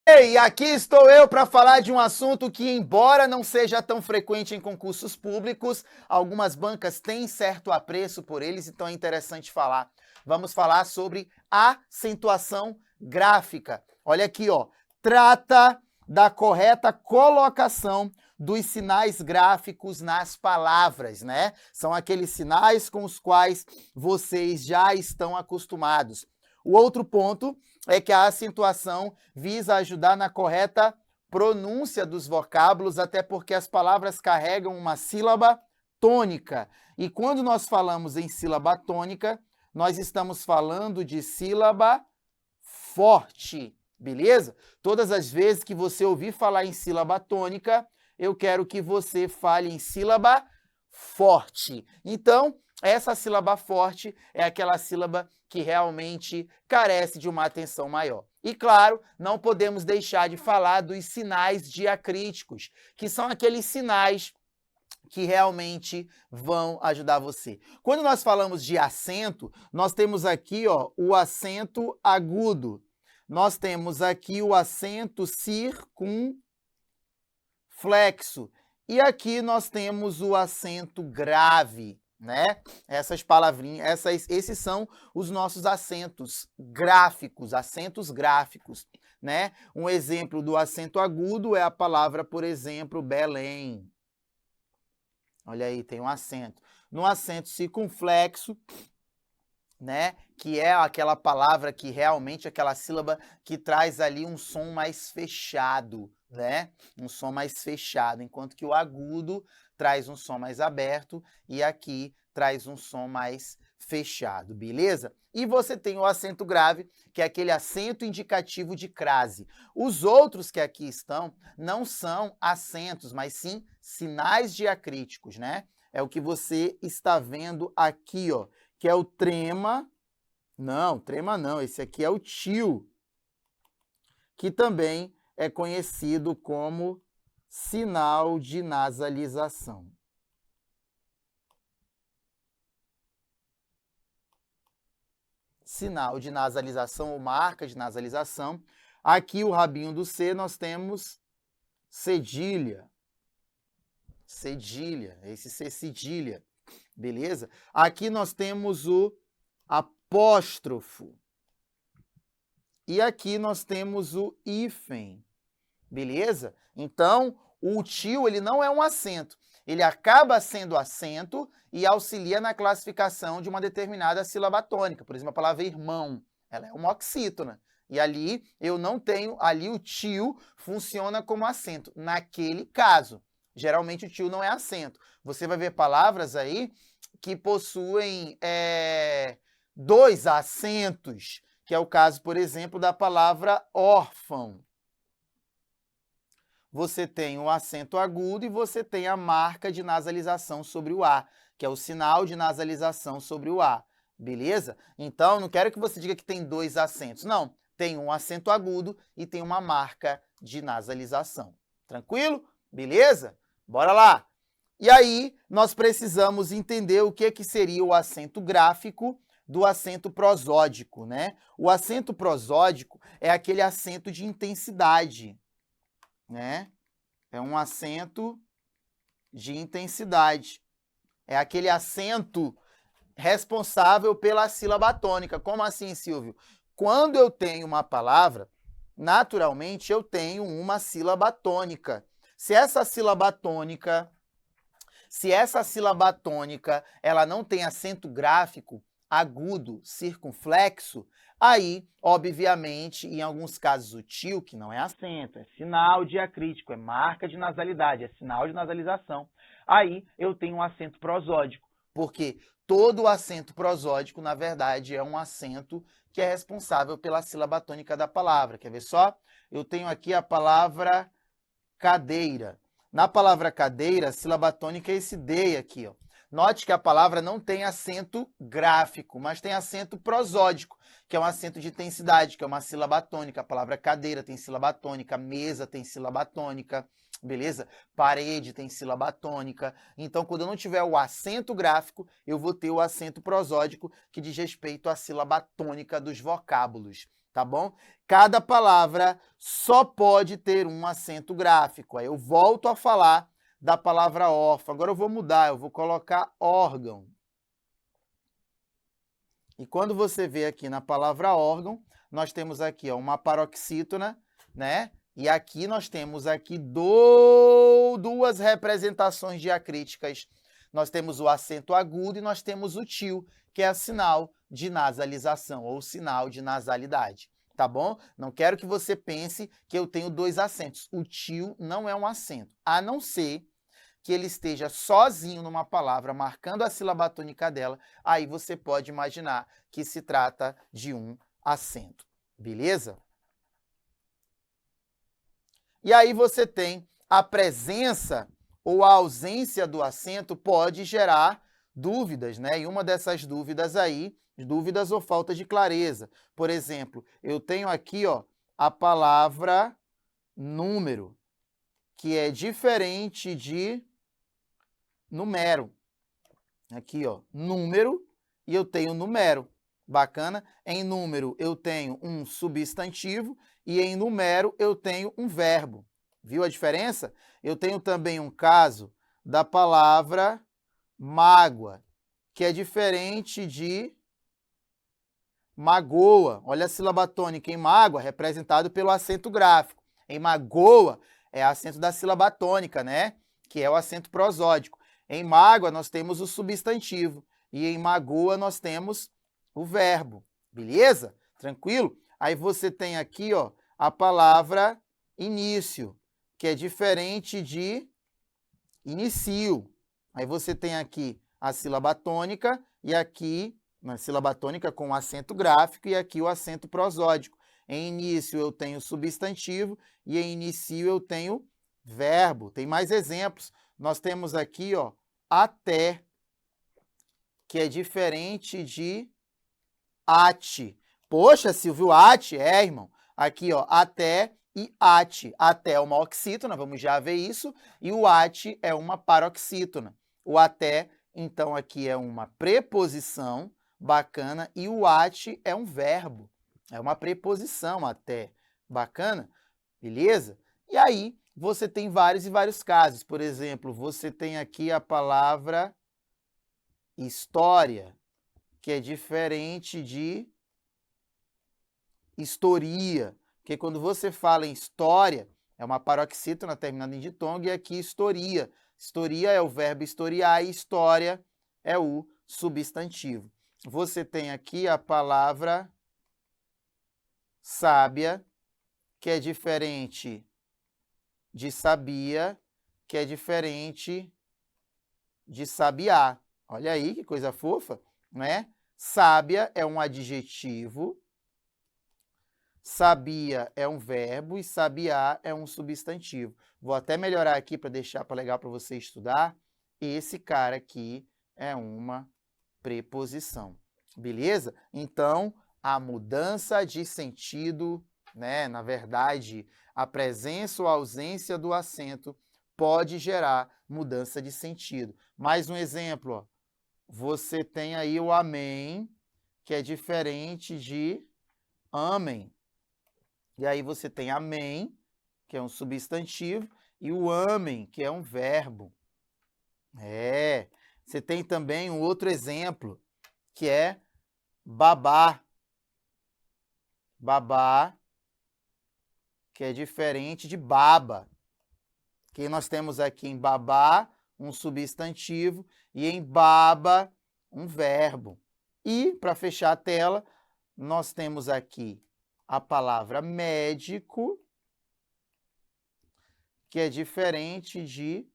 E aqui estou eu para falar de um assunto que, embora não seja tão frequente em concursos públicos, algumas bancas têm certo apreço por eles, então é interessante falar. Vamos falar sobre acentuação gráfica. Olha aqui, ó. Trata da correta colocação dos sinais gráficos nas palavras, né? São aqueles sinais com os quais vocês já estão acostumados. O outro ponto é que a acentuação visa ajudar na correta pronúncia dos vocábulos, até porque as palavras carregam uma sílaba tônica. E quando nós falamos em sílaba tônica, nós estamos falando de sílaba forte, beleza? Todas as vezes que você ouvir falar em sílaba tônica, eu quero que você fale em sílaba forte. Então, essa sílaba forte é aquela sílaba que realmente carece de uma atenção maior. E, claro, não podemos deixar de falar dos sinais diacríticos, que são aqueles sinais que realmente vão ajudar você. Quando nós falamos de acento, nós temos aqui, ó, o acento agudo. Nós temos aqui o acento circunflexo. E aqui nós temos o acento grave, né? Essas palavrinhas, esses são os nossos acentos gráficos, né? Um exemplo do acento agudo é a palavra, por exemplo, Belém. Olha aí, tem um acento. No acento circunflexo, né, que é aquela palavra que realmente, aquela sílaba que traz ali um som mais fechado, né? Um som mais fechado, enquanto que o agudo traz um som mais aberto e aqui traz um som mais fechado, beleza? E você tem o acento grave, que é aquele acento indicativo de crase. Os outros que aqui estão não são acentos, mas sim sinais diacríticos, né? É o que você está vendo aqui, ó, que é o trema. Não, trema não, esse aqui é o tio, que também é conhecido como sinal de nasalização. Sinal de nasalização ou marca de nasalização. Aqui o rabinho do C nós temos cedilha. Cedilha, esse C cedilha, beleza? Aqui nós temos o apóstrofo. E aqui nós temos o hífen, beleza? Então, o tio, ele não é um acento. Ele acaba sendo acento e auxilia na classificação de uma determinada sílaba tônica. Por exemplo, a palavra irmão, ela é uma oxítona. E ali eu não tenho, ali o tio funciona como acento. Naquele caso, geralmente o tio não é acento. Você vai ver palavras aí que possuem dois acentos, que é o caso, por exemplo, da palavra órfão. Você tem o acento agudo e você tem a marca de nasalização sobre o A, que é o sinal de nasalização sobre o A, beleza? Então, não quero que você diga que tem dois acentos, não. Tem um acento agudo e tem uma marca de nasalização. Tranquilo? Beleza? Bora lá! E aí, nós precisamos entender o que seria o acento gráfico do acento prosódico, né? O acento prosódico é aquele acento de intensidade, né? É um acento de intensidade. É aquele acento responsável pela sílaba tônica. Como assim, Silvio? Quando eu tenho uma palavra, naturalmente eu tenho uma sílaba tônica. Se essa sílaba tônica ela não tem acento gráfico agudo, circunflexo, aí, obviamente, em alguns casos o tio, que não é acento, é sinal diacrítico, é marca de nasalidade, é sinal de nasalização, aí eu tenho um acento prosódico, porque todo acento prosódico, na verdade, é um acento que é responsável pela sílaba tônica da palavra. Quer ver só? Eu tenho aqui a palavra cadeira. Na palavra cadeira, a sílaba tônica é esse D aqui, ó. Note que a palavra não tem acento gráfico, mas tem acento prosódico, que é um acento de intensidade, que é uma sílaba tônica. A palavra cadeira tem sílaba tônica, mesa tem sílaba tônica, beleza? Parede tem sílaba tônica. Então, quando eu não tiver o acento gráfico, eu vou ter o acento prosódico, que diz respeito à sílaba tônica dos vocábulos. tá bom? Cada palavra só pode ter um acento gráfico. Aí eu volto a falar da palavra órfão. Agora eu vou mudar, eu vou colocar órgão. E quando você vê aqui na palavra órgão, nós temos aqui ó, uma paroxítona, né? E aqui nós temos aqui duas representações diacríticas. Nós temos o acento agudo e nós temos o til, que é sinal de nasalização ou sinal de nasalidade, tá bom? Não quero que você pense que eu tenho dois acentos. O til não é um acento, a não ser que ele esteja sozinho numa palavra, marcando a sílaba tônica dela, aí você pode imaginar que se trata de um acento, beleza? E aí você tem a presença ou a ausência do acento pode gerar dúvidas, né? E uma dessas dúvidas aí, dúvidas ou falta de clareza. Por exemplo, eu tenho aqui, ó, a palavra número, que é diferente de numero. Aqui, ó, número, e eu tenho numero. Bacana? Em número eu tenho um substantivo e em numero eu tenho um verbo. Viu a diferença? Eu tenho também um caso da palavra mágoa, que é diferente de magoa. Olha a sílaba tônica em mágoa, representado pelo acento gráfico. Em magoa é acento da sílaba tônica, né? Que é o acento prosódico. Em mágoa nós temos o substantivo e em magoa nós temos o verbo. Beleza? Tranquilo? Aí você tem aqui, ó, a palavra início, que é diferente de inicio. Aí você tem aqui a sílaba tônica e aqui na sílaba tônica com o acento gráfico e aqui o acento prosódico. Em início eu tenho substantivo e em inicio eu tenho verbo. Tem mais exemplos. Nós temos aqui, ó, até, que é diferente de ate. Poxa, Silvio, ate? É, irmão. Aqui, ó, até e ate. Até é uma oxítona, vamos já ver isso, e o ate é uma paroxítona. O até, então, aqui é uma preposição bacana e o ate é um verbo. É uma preposição até. Bacana? Beleza? E aí, você tem vários e vários casos. Por exemplo, você tem aqui a palavra história, que é diferente de historia. Porque quando você fala em história, é uma paroxítona terminada em ditongo, e aqui historia. Historia é o verbo historiar e história é o substantivo. Você tem aqui a palavra sábia, que é diferente de sabia, que é diferente de sabiá. Olha aí que coisa fofa, né? Sábia é um adjetivo, sabia é um verbo e sabiá é um substantivo. Vou até melhorar aqui para deixar legal para você estudar. Esse cara aqui é uma preposição, beleza? Então, a mudança de sentido, né? Na verdade, a presença ou ausência do acento pode gerar mudança de sentido. Mais um exemplo, ó. Você tem aí o amém, que é diferente de amém. E aí você tem amém, que é um substantivo, e o amém, que é um verbo. Você tem também um outro exemplo, que é babá. Babá, que é diferente de baba. Que nós temos aqui em babá um substantivo e em baba um verbo. E, para fechar a tela, nós temos aqui a palavra médico, que é diferente de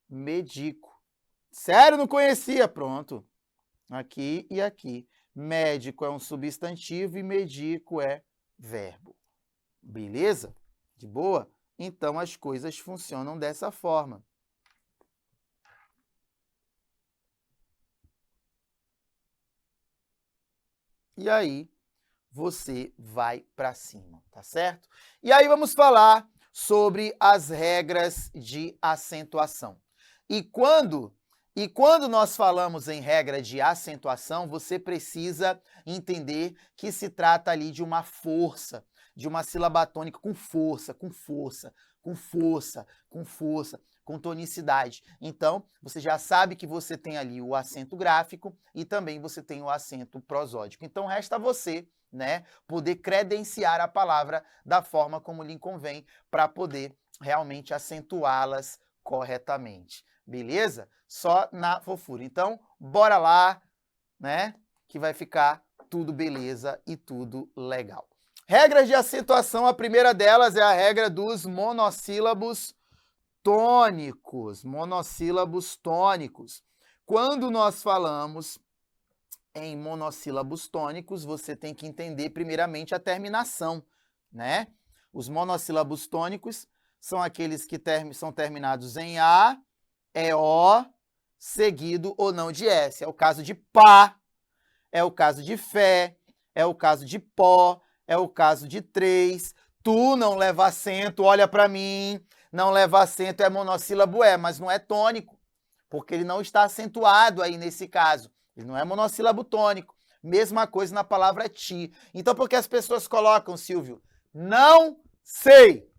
medico. Sério, não conhecia? Pronto. Aqui e aqui. Médico é um substantivo e medico é verbo. Beleza? De boa? Então, as coisas funcionam dessa forma. E aí, você vai para cima, tá certo? E aí, vamos falar sobre as regras de acentuação. E quando E quando nós falamos em regra de acentuação, você precisa entender que se trata ali de uma força, de uma sílaba tônica com força, com força, com força, com força, com tonicidade. Então, você já sabe que você tem ali o acento gráfico e também você tem o acento prosódico. Então, resta a você, né, poder credenciar a palavra da forma como lhe convém para poder realmente acentuá-las corretamente. Beleza? Só na fofura. Então, bora lá, né? Que vai ficar tudo beleza e tudo legal. Regras de acentuação, a primeira delas é a regra dos monossílabos tônicos. Monossílabos tônicos. Quando nós falamos em monossílabos tônicos, você tem que entender primeiramente a terminação, né? Os monossílabos tônicos são aqueles que são terminados em A, EO, seguido ou não de S. É o caso de pá, é o caso de fé, é o caso de pó, é o caso de três. Tu não leva acento, olha para mim, não leva acento é monossílabo mas não é tônico, porque ele não está acentuado aí nesse caso. Ele não é monossílabo tônico. Mesma coisa na palavra ti. Então, por que as pessoas colocam, Silvio? Não sei.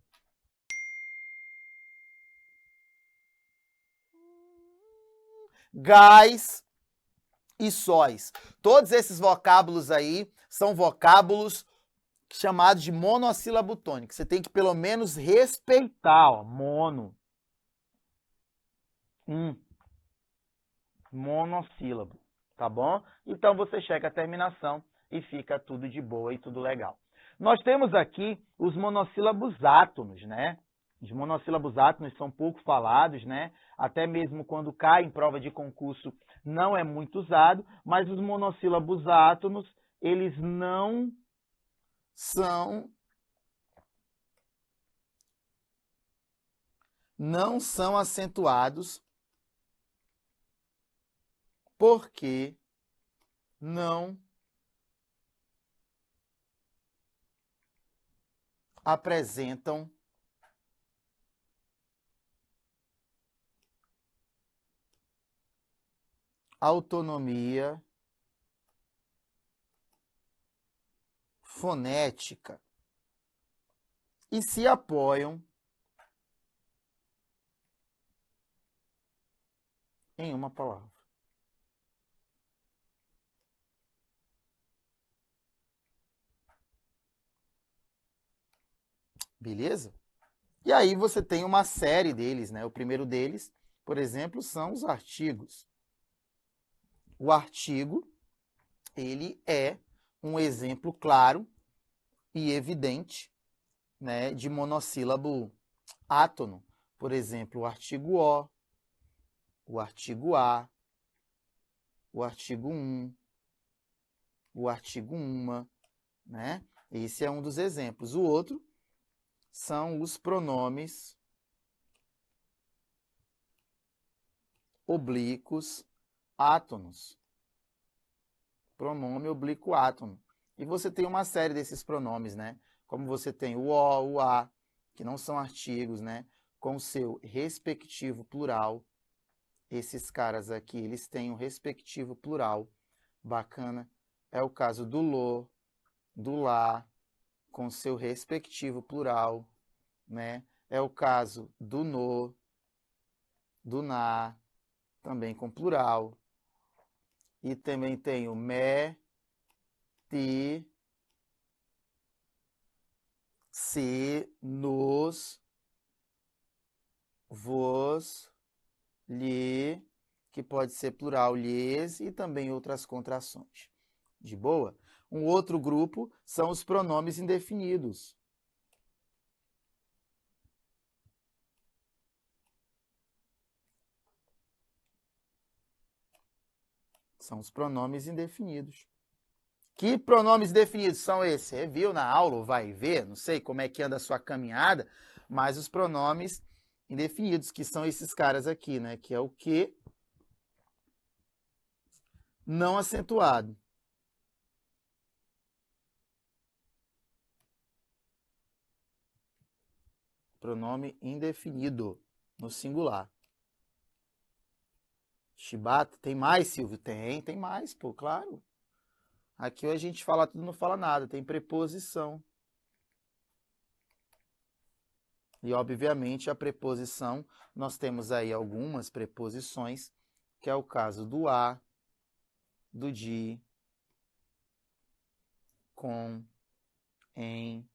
Gás e sóis. Todos esses vocábulos aí são vocábulos chamados de monossílabo tônico. Você tem que pelo menos respeitar, ó, mono. Monossílabo, tá bom? Então você chega a terminação e fica tudo de boa e tudo legal. Nós temos aqui os monossílabos átonos, né? Os monossílabos átonos são pouco falados, né? Até mesmo quando cai em prova de concurso não é muito usado, mas os monossílabos átonos, eles não são acentuados porque não apresentam autonomia fonética e se apoiam em uma palavra. Beleza? E aí você tem uma série deles, né? O primeiro deles, por exemplo, são os artigos. O artigo, ele é um exemplo claro e evidente, né, de monossílabo átono. Por exemplo, o artigo O, o artigo A, o artigo o artigo uma, né? Esse é um dos exemplos. O outro são os pronomes oblíquos átonos. Pronome oblíquo átono. E você tem uma série desses pronomes, né? Como você tem o O, o A, que não são artigos, né? Com o seu respectivo plural. Esses caras aqui, eles têm um respectivo plural. Bacana. É o caso do lo, do lá, com seu respectivo plural, né? É o caso do no, do na, também com plural. E também tem o me, ti, se, nos, vos, lhe, que pode ser plural, lhes, e também outras contrações. De boa? Um outro grupo são os pronomes indefinidos. São os pronomes indefinidos. Que pronomes definidos são esses? Você viu na aula, ou vai ver, não sei como é que anda a sua caminhada, mas os pronomes indefinidos, que são esses caras aqui, né? Que é o que não acentuado. Pronome indefinido, no singular. Chibata. Tem mais, Silvio? Tem mais, pô, claro. Aqui a gente fala tudo, não fala nada. Tem preposição. E, obviamente, a preposição, nós temos aí algumas preposições, que é o caso do a, do de, com, em,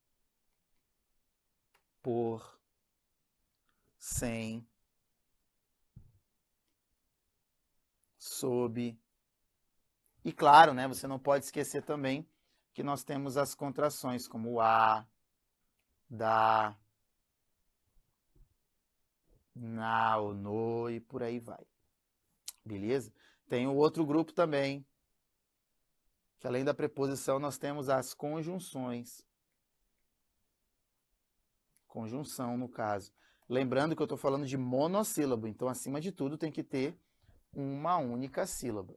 por, sem, sob. E claro, né, você não pode esquecer também que nós temos as contrações, como o a, da, na, o no e por aí vai. Beleza? Tem o outro grupo também, que além da preposição nós temos as conjunções. Conjunção, no caso. Lembrando que eu estou falando de monossílabo, então, acima de tudo, tem que ter uma única sílaba.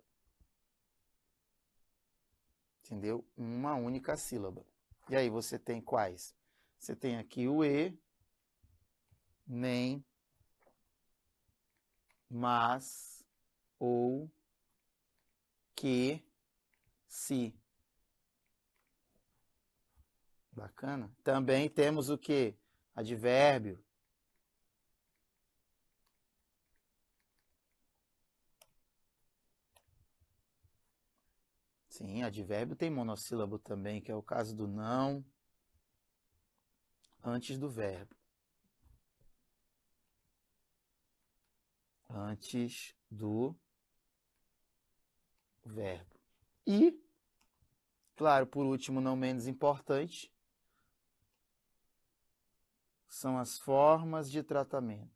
Entendeu? Uma única sílaba. E aí você tem quais? Você tem aqui o e, nem, mas, ou, que, se. Bacana? Também temos o que? Advérbio. Sim, advérbio tem monossílabo também, que é o caso do não antes do verbo. Antes do verbo. E, claro, por último, não menos importante, são as formas de tratamento.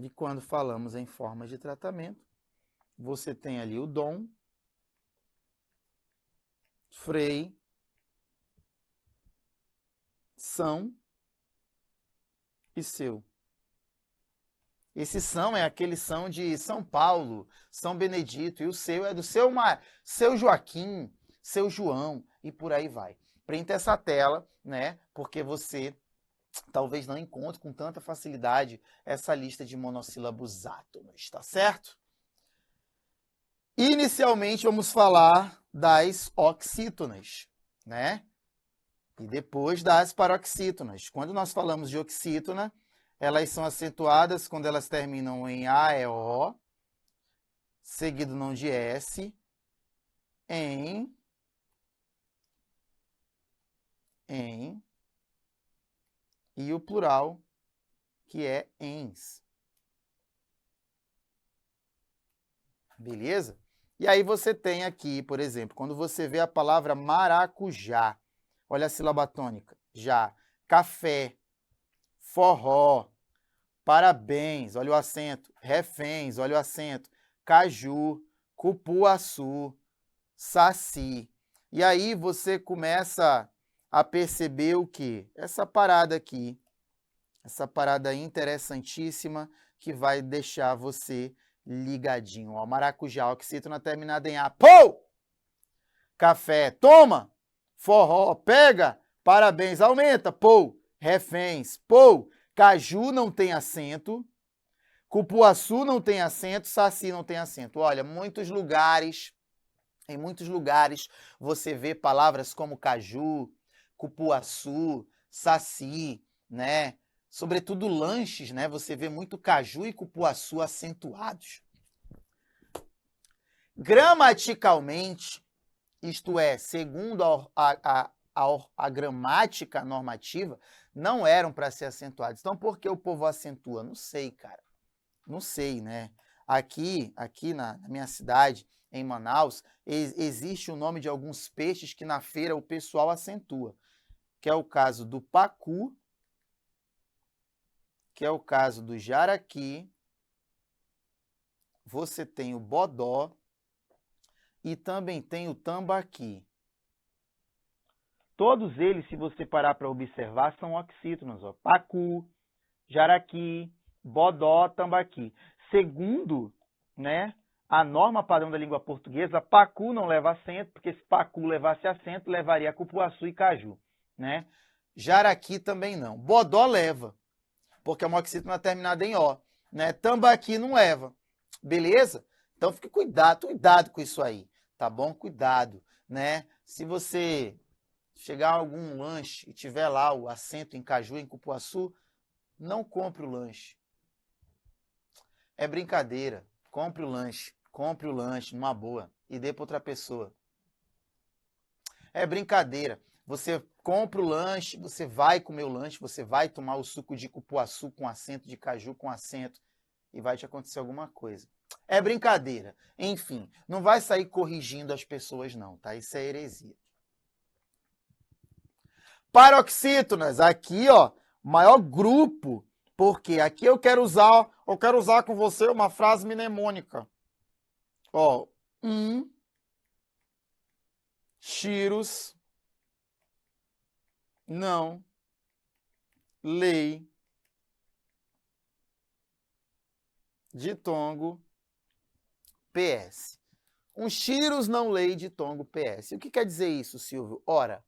E quando falamos em formas de tratamento, você tem ali o dom, frei, são e seu. Esse são é aquele são de São Paulo, São Benedito, e o seu é do seu Joaquim, seu João, e por aí vai. Print essa tela, né? Porque você talvez não encontre com tanta facilidade essa lista de monossílabos átonos, tá certo? Inicialmente vamos falar das oxítonas, né? E depois das paroxítonas. Quando nós falamos de oxítona, elas são acentuadas quando elas terminam em A, E, O, seguido não de S, em, e o plural, que é ens. Beleza? E aí você tem aqui, por exemplo, quando você vê a palavra maracujá, olha a sílaba tônica, já, café, forró, parabéns, olha o acento, reféns, olha o acento, caju, cupuaçu, saci. E aí você começa a perceber o quê? Essa parada aqui, essa parada interessantíssima que vai deixar você ligadinho. Ó, maracujá, oxítona terminada em A. Pou! Café, toma! Forró, pega! Parabéns, aumenta! Pou! Reféns, pou! Caju não tem acento, cupuaçu não tem acento, saci não tem acento. Olha, em muitos lugares você vê palavras como caju, cupuaçu, saci, né? Sobretudo lanches, né? Você vê muito caju e cupuaçu acentuados. Gramaticalmente, isto é, segundo a gramática normativa, não eram para ser acentuados. Então, por que o povo acentua? Não sei, cara. Não sei, né? Aqui na minha cidade, em Manaus, existe o nome de alguns peixes que na feira o pessoal acentua, que é o caso do pacu, que é o caso do jaraqui, você tem o bodó e também tem o tambaqui. Todos eles, se você parar para observar, são oxítonos, ó. Pacu, jaraqui, bodó, tambaqui. Segundo, né, a norma padrão da língua portuguesa, pacu não leva acento, porque se pacu levasse acento, levaria cupuaçu e caju, né? Jaraqui também não. Bodó leva, porque é uma oxítona terminada em O, né? Tambaqui não leva, beleza? Então fique cuidado com isso aí, tá bom? Cuidado, né? Se você chegar a algum lanche e tiver lá o acento em caju, em cupuaçu, não compre o lanche. É brincadeira. Compre o lanche, numa boa, e dê para outra pessoa. É brincadeira. Você compra o lanche, você vai comer o lanche, você vai tomar o suco de cupuaçu com acento, de caju com acento, e vai te acontecer alguma coisa. É brincadeira. Enfim, não vai sair corrigindo as pessoas não, tá? Isso é heresia. Paroxítonas, aqui, ó, maior grupo, porque aqui eu quero usar com você uma frase mnemônica. Ó, Chiros não lei ditongo PS. Chiros não lei ditongo PS. O que quer dizer isso, Silvio? Ora,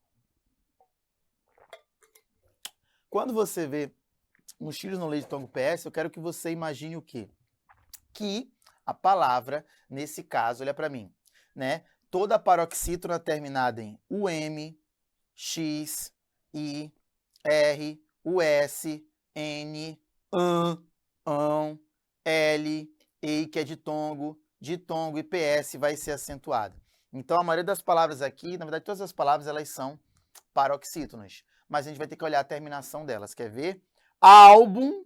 quando você vê chiros não lei ditongo PS, eu quero que você imagine o quê? Que a palavra, nesse caso, olha para mim, né? Toda paroxítona terminada em UM, X, I, R, US, N, AN, L, EI, que é ditongo e PS vai ser acentuado. Então, a maioria das palavras aqui, na verdade, todas as palavras, elas são paroxítonas. Mas a gente vai ter que olhar a terminação delas. Quer ver? Álbum,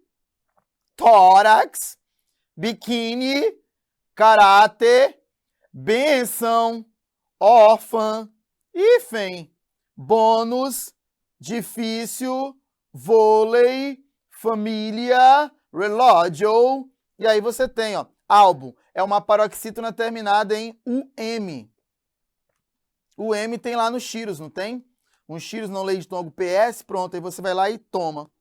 tórax, biquíni, caráter, benção, órfã, hífen, bônus, difícil, vôlei, família, relógio. E aí você tem, ó, álbum. É uma paroxítona terminada em UM. O M tem lá no Chiros, não tem? Chiros não lei ditongo PS, pronto, aí você vai lá e toma.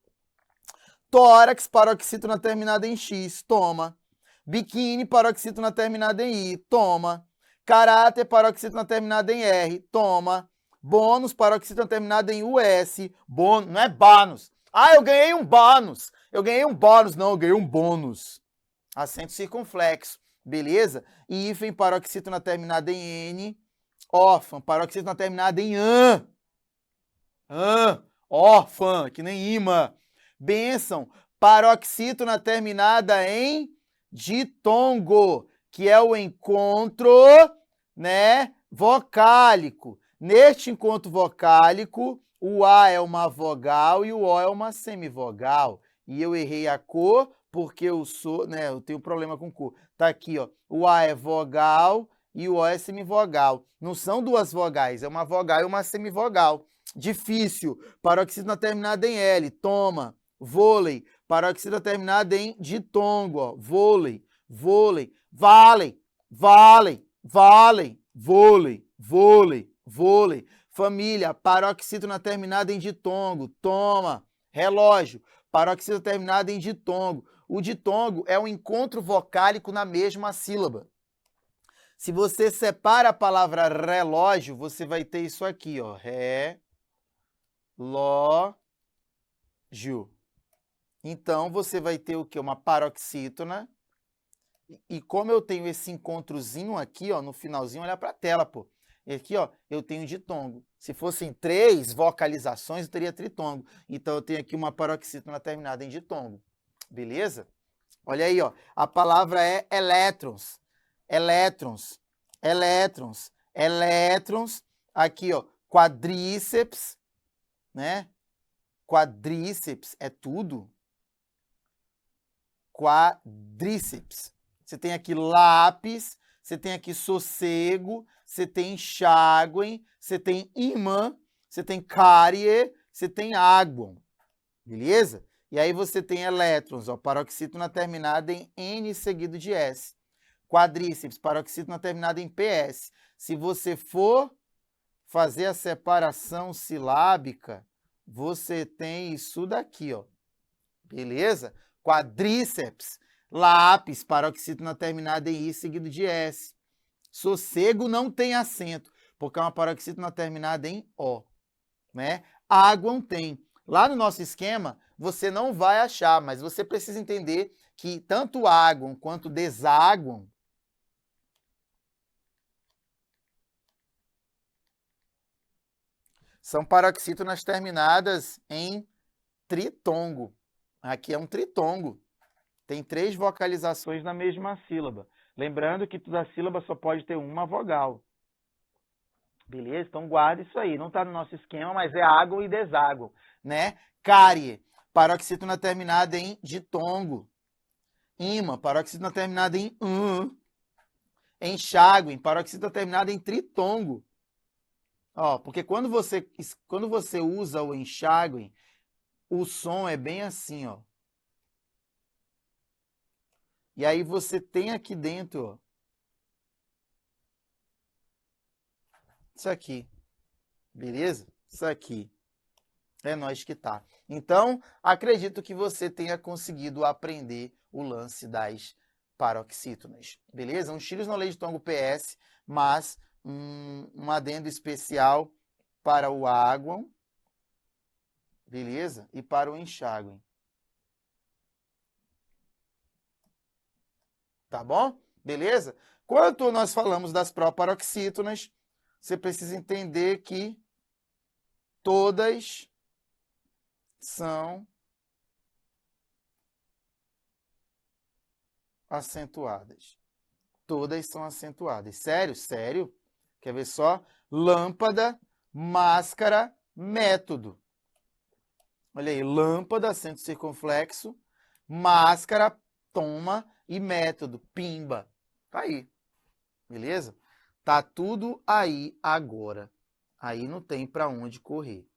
Tórax, paroxítona terminada em X, toma. Biquíni, paroxítona terminada em I, toma. Caráter, paroxítona terminada em R, toma. Bônus, paroxítona terminada em US, bônus, não é bônus. Ah, eu ganhei um bônus. Eu ganhei um bônus, não, eu ganhei um bônus. Acento circunflexo, beleza? E hífen, paroxítona terminada em N, órfã, paroxítona terminada em AN. Órfã, que nem imã. Bênção, paroxítona terminada em ditongo, que é o encontro, né, vocálico. Neste encontro vocálico, o A é uma vogal e o O é uma semivogal. E eu errei a cor porque eu sou, né, eu tenho problema com cor. Tá aqui, ó, o A é vogal e o O é semivogal. Não são duas vogais, é uma vogal e uma semivogal. Difícil, paroxítona terminada em L, toma. Vôlei, paroxítona terminada em ditongo, ó. Vôlei, vôlei, vôlei, vôlei, vôlei, vôlei, vôlei, vôlei. Família, paroxítona terminada em ditongo, toma. Relógio, paroxítona terminada em ditongo. O ditongo é um encontro vocálico na mesma sílaba. Se você separa a palavra relógio, você vai ter isso aqui, ó. Relógio. Então, você vai ter o quê? Uma paroxítona. E como eu tenho esse encontrozinho aqui, ó, no finalzinho, olha para a tela, pô. E aqui, ó, eu tenho ditongo. Se fossem 3 vocalizações, eu teria tritongo. Então, eu tenho aqui uma paroxítona terminada em ditongo. Beleza? Olha aí, ó. A palavra é elétrons. Elétrons. Elétrons. Elétrons. Aqui, ó, quadríceps, né? Quadríceps é tudo. Quadríceps. Você tem aqui lápis, você tem aqui sossego, você tem enxágue, você tem imã, você tem cárie, você tem água. Beleza? E aí você tem elétrons, ó, paroxítona terminada em N seguido de S. Quadríceps, paroxítona terminada em PS. Se você for fazer a separação silábica, você tem isso daqui, ó. Beleza? Quadríceps, Lápis, paroxítona terminada em I seguido de S. Sossego não tem acento, porque é uma paroxítona terminada em O, né? Águam tem. Lá no nosso esquema, você não vai achar, mas você precisa entender que tanto águam quanto deságuam são paroxítonas terminadas em tritongo. Aqui é um tritongo. Tem 3 vocalizações na mesma sílaba. Lembrando que toda sílaba só pode ter uma vogal. Beleza? Então guarda isso aí. Não está no nosso esquema, mas é água e deságua, né? Cárie, paroxítona terminada em ditongo. Ímã, paroxítona terminada em Enxágue, paroxítona terminada em tritongo. Ó, porque quando você usa o enxágue, o som é bem assim, ó. E aí você tem aqui dentro, ó, isso aqui, beleza? Isso aqui. É nós que tá. Então, acredito que você tenha conseguido aprender o lance das paroxítonas, beleza? Um Chiles no Leite Tongo PS, mas um adendo especial para o águam, beleza? E para o enxágue. Tá bom? Beleza? Quando nós falamos das proparoxítonas, você precisa entender que todas são acentuadas. Todas são acentuadas. Sério? Sério? Quer ver só? Lâmpada, máscara, método. Olha aí, lâmpada, acento circunflexo, máscara, toma e método, pimba. Tá aí. Beleza? Tá tudo aí agora. Aí não tem para onde correr.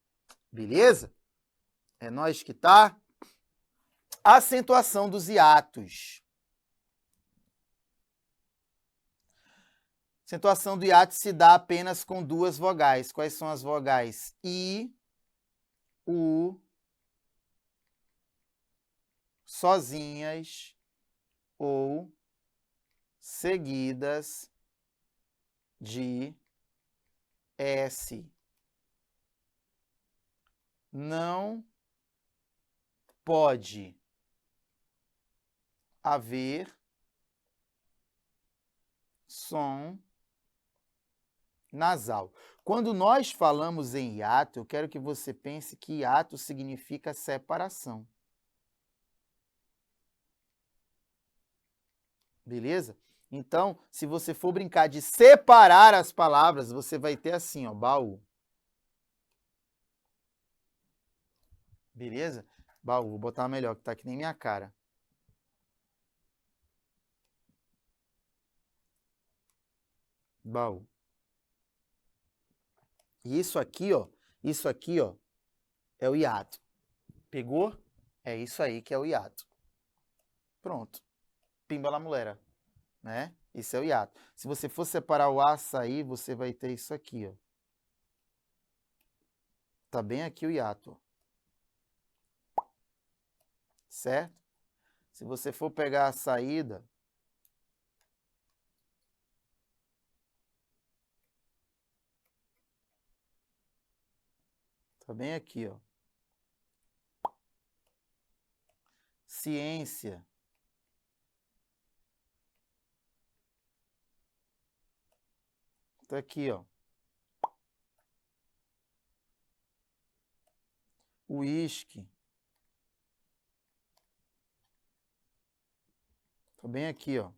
Beleza? É nós que tá. Acentuação dos hiatos. Acentuação do hiato se dá apenas com 2 vogais. Quais são as vogais? I, U, sozinhas ou seguidas de S. Não pode haver som nasal. Quando nós falamos em hiato, eu quero que você pense que hiato significa separação. Beleza? Então, se você for brincar de separar as palavras, você vai ter assim, ó, baú. Beleza? Baú, vou botar melhor, que tá que nem minha cara. Baú. E isso aqui, ó, é o hiato. Pegou? É isso aí que é o hiato. Pronto. Pimba la mulera, né? Isso é o hiato. Se você for separar o açaí, você vai ter isso aqui, ó. Tá bem aqui o hiato, ó. Certo? Se você for pegar a saída, tá bem aqui, ó. Ciência. Tá aqui, ó. Uísque. Tá bem aqui, ó.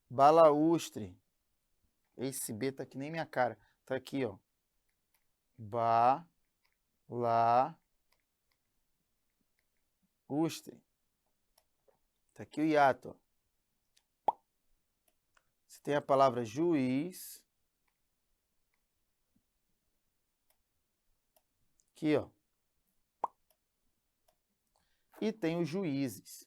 Balaústre. Esse B tá que nem minha cara. Tá aqui, ó. Balaústre. Tá aqui o hiato, ó. Você tem a palavra juiz. Aqui, ó. E tem os juízes.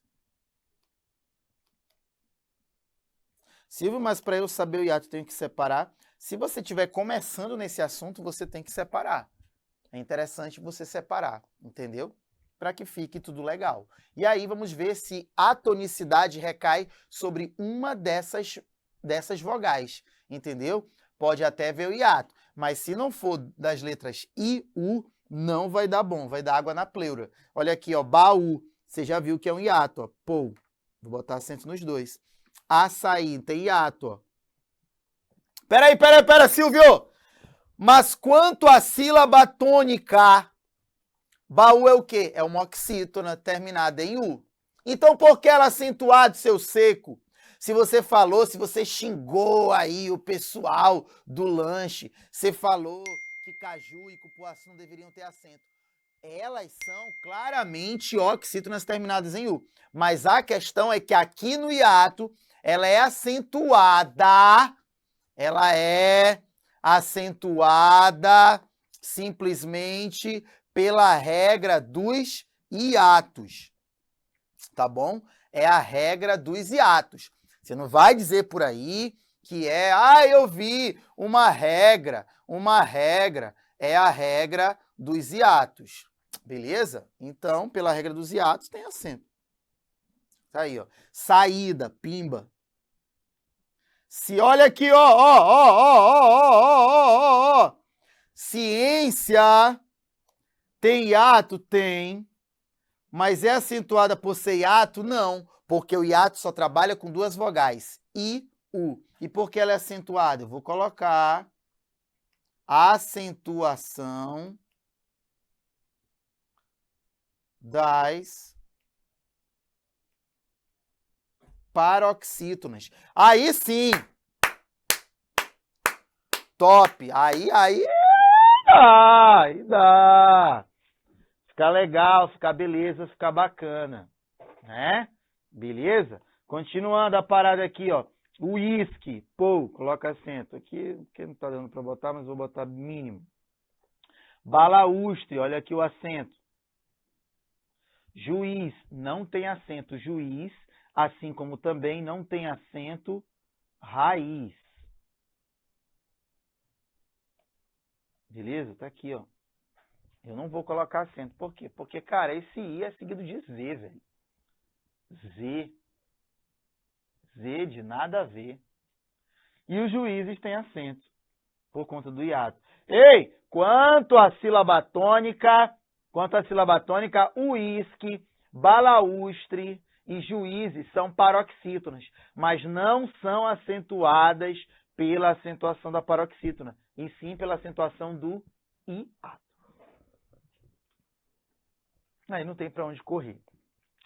Silvio, mas para eu saber o hiato, eu tenho que separar. Se você estiver começando nesse assunto, você tem que separar. É interessante você separar, entendeu? para que fique tudo legal. E aí vamos ver se a tonicidade recai sobre uma dessas vogais, entendeu? Pode até ver o hiato, mas se não for das letras I, U, não vai dar bom, vai dar água na pleura. Olha aqui, ó, baú, você já viu que é um hiato, ó, pou, vou botar acento nos dois. Açaí, tem hiato, ó. Pera, Silvio! Mas quanto à sílaba tônica, baú é o quê? É uma oxítona terminada em U. Então, por que ela acentuado, seu seco? Se você falou, se você xingou aí o pessoal do lanche, você falou que caju e cupuaçu não deveriam ter acento. Elas são claramente oxítonas terminadas em U. Mas a questão é que aqui no hiato, ela é acentuada simplesmente pela regra dos hiatos, tá bom? É a regra dos hiatos. Você não vai dizer por aí que eu vi uma regra, é a regra dos hiatos, beleza? Então, pela regra dos hiatos, tem acento. Tá aí, ó. Saída, pimba. Se olha aqui, ó. Ciência tem hiato? Tem. Mas é acentuada por ser hiato? Não. Porque o hiato só trabalha com duas vogais. I, U. E por que ela é acentuada? Eu vou colocar acentuação das paroxítonas. Aí sim. Top. Aí dá. Ficar legal, ficar beleza, ficar bacana, né? Beleza? Continuando a parada aqui, ó. Uísque, pô, coloca acento. Aqui não tá dando para botar, mas vou botar mínimo. Balaústre, olha aqui o acento. Juiz, não tem acento juiz, assim como também não tem acento raiz. Beleza? Tá aqui, ó. Eu não vou colocar acento. Por quê? Porque, cara, esse I é seguido de Z, velho. Z de nada a ver. E os juízes têm acento, por conta do hiato. Ei, quanto à sílaba tônica, uísque, balaústre e juízes são paroxítonas, mas não são acentuadas pela acentuação da paroxítona, e sim pela acentuação do hiato. Aí não tem para onde correr.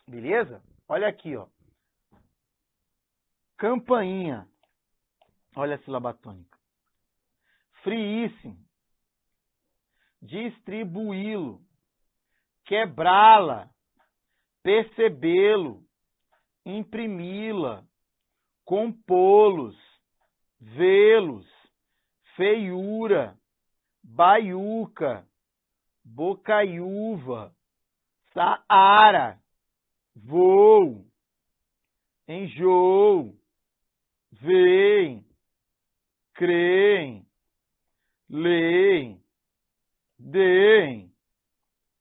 Beleza? Olha aqui, ó. Campainha. Olha a sílaba tônica. Friíssimo. Distribuí-lo. Quebrá-la. Percebê-lo. Imprimi-la. Compô-los. Vê-los. Feiura. Baiuca. Bocaiúva. Saara. Voo. Enjoo. Veem. Creem. Leem. Deem.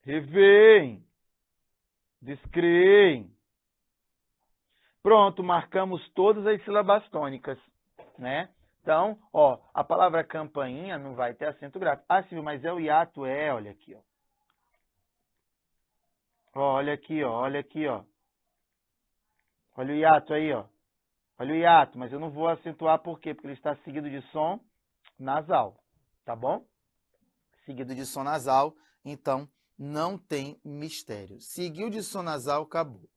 Reveem. Descreem. Pronto, marcamos todas as sílabas tônicas, né? Então, ó, a palavra campainha não vai ter acento grave. Ah, Silvio, mas é o hiato, olha aqui, ó. Olha aqui, ó, olha aqui, ó. Olha o hiato aí, ó. Olha o hiato, mas eu não vou acentuar por quê? Porque ele está seguido de som nasal, tá bom? Seguido de som nasal, então não tem mistério. Seguiu de som nasal, acabou.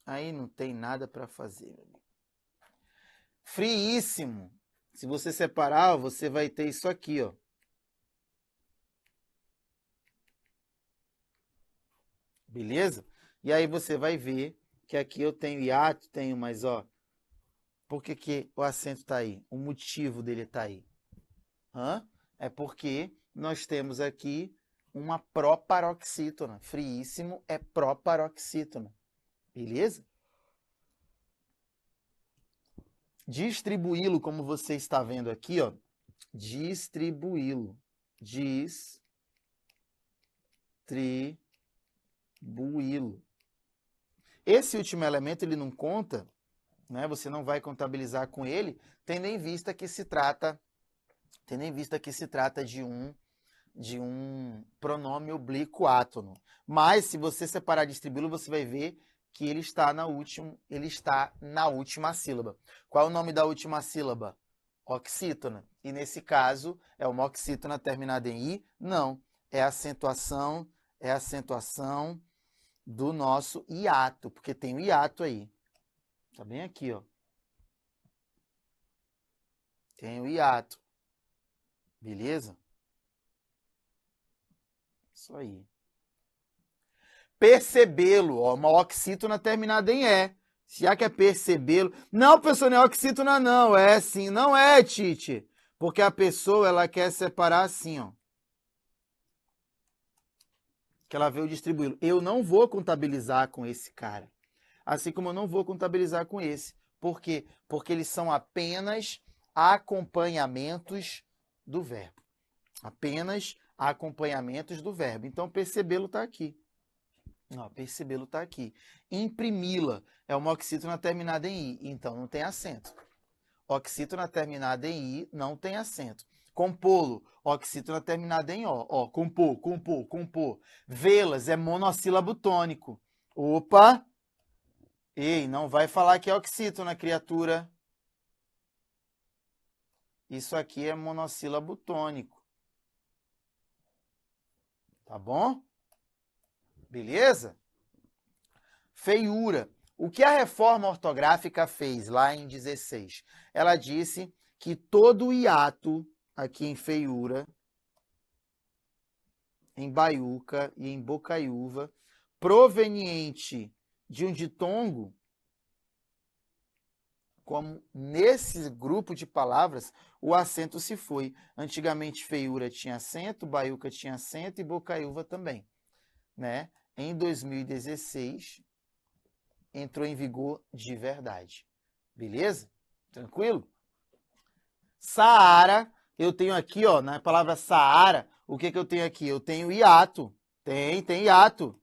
Aí não tem nada para fazer, meu amigo. Friíssimo. Se você separar, você vai ter isso aqui, ó. Beleza? E aí você vai ver que aqui eu tenho hiato, tenho, mas ó, por que o acento está aí? O motivo dele está aí. É porque nós temos aqui uma proparoxítona. Friíssimo é proparoxítona. Beleza? Distribuí-lo, como você está vendo aqui, ó. Distribuí-lo. Distribuí-lo. Distribuí-lo. Esse último elemento ele não conta, né? Você não vai contabilizar com ele, tendo em vista que se trata de um pronome oblíquo átono. Mas se você separar distribuí-lo, você vai ver que ele está na última sílaba. Qual é o nome da última sílaba? Oxítona. E nesse caso, é uma oxítona terminada em I? Não. É a acentuação do nosso hiato, porque tem o hiato aí. Tá bem aqui, ó. Tem o hiato. Beleza? Isso aí. Percebê-lo, ó, uma oxítona terminada em E. Já que é percebê-lo... Não, professor, não é oxítona não, é sim. Não é, Tite. Porque a pessoa, ela quer separar assim, ó. Que ela veio distribuí-lo. Eu não vou contabilizar com esse cara. Assim como eu não vou contabilizar com esse. Por quê? Porque eles são apenas acompanhamentos do verbo. Apenas acompanhamentos do verbo. Então, percebê-lo está aqui. Ó, percebê-lo está aqui. Imprimi-la é uma oxítona terminada em I, então não tem acento. Oxítona terminada em I não tem acento. Compô-lo, oxítona terminada em O. Ó, compor, compor, compor. Vê-las é monossílabo tônico. Opa! Ei, não vai falar que é oxítona, criatura. Isso aqui é monossílabo tônico. Tá bom? Beleza? Feiura. O que a reforma ortográfica fez lá em 16? Ela disse que todo hiato aqui em feiura, em baiuca e em bocaiúva, proveniente de um ditongo, como nesse grupo de palavras, o acento se foi. Antigamente feiura tinha acento, baiuca tinha acento e bocaiúva também, né? Em 2016, entrou em vigor de verdade. Beleza? Tranquilo? Saara, eu tenho aqui, ó, na palavra Saara, o que eu tenho aqui? Eu tenho hiato. Tem hiato.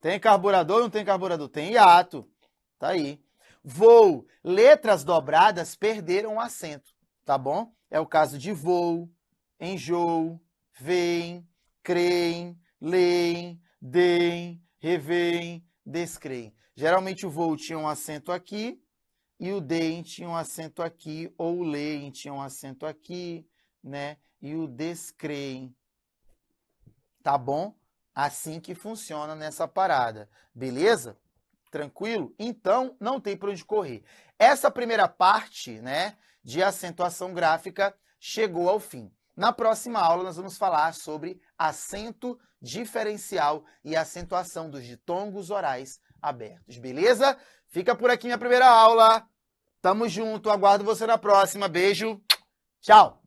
Tem carburador ou não tem carburador? Tem hiato. Tá aí. Voo. Letras dobradas perderam o acento, tá bom? É o caso de voo, enjoo, veem, creem, leem, deem, revêem, descreem. Geralmente o voo tinha um acento aqui e o deem tinha um acento aqui, ou o leem tinha um acento aqui, né? E o descreem. Tá bom? Assim que funciona nessa parada. Beleza? Tranquilo? Então, não tem para onde correr. Essa primeira parte, né, de acentuação gráfica chegou ao fim. Na próxima aula, nós vamos falar sobre acento diferencial e acentuação dos ditongos orais abertos. Beleza? Fica por aqui minha primeira aula. Tamo junto. Aguardo você na próxima. Beijo. Tchau.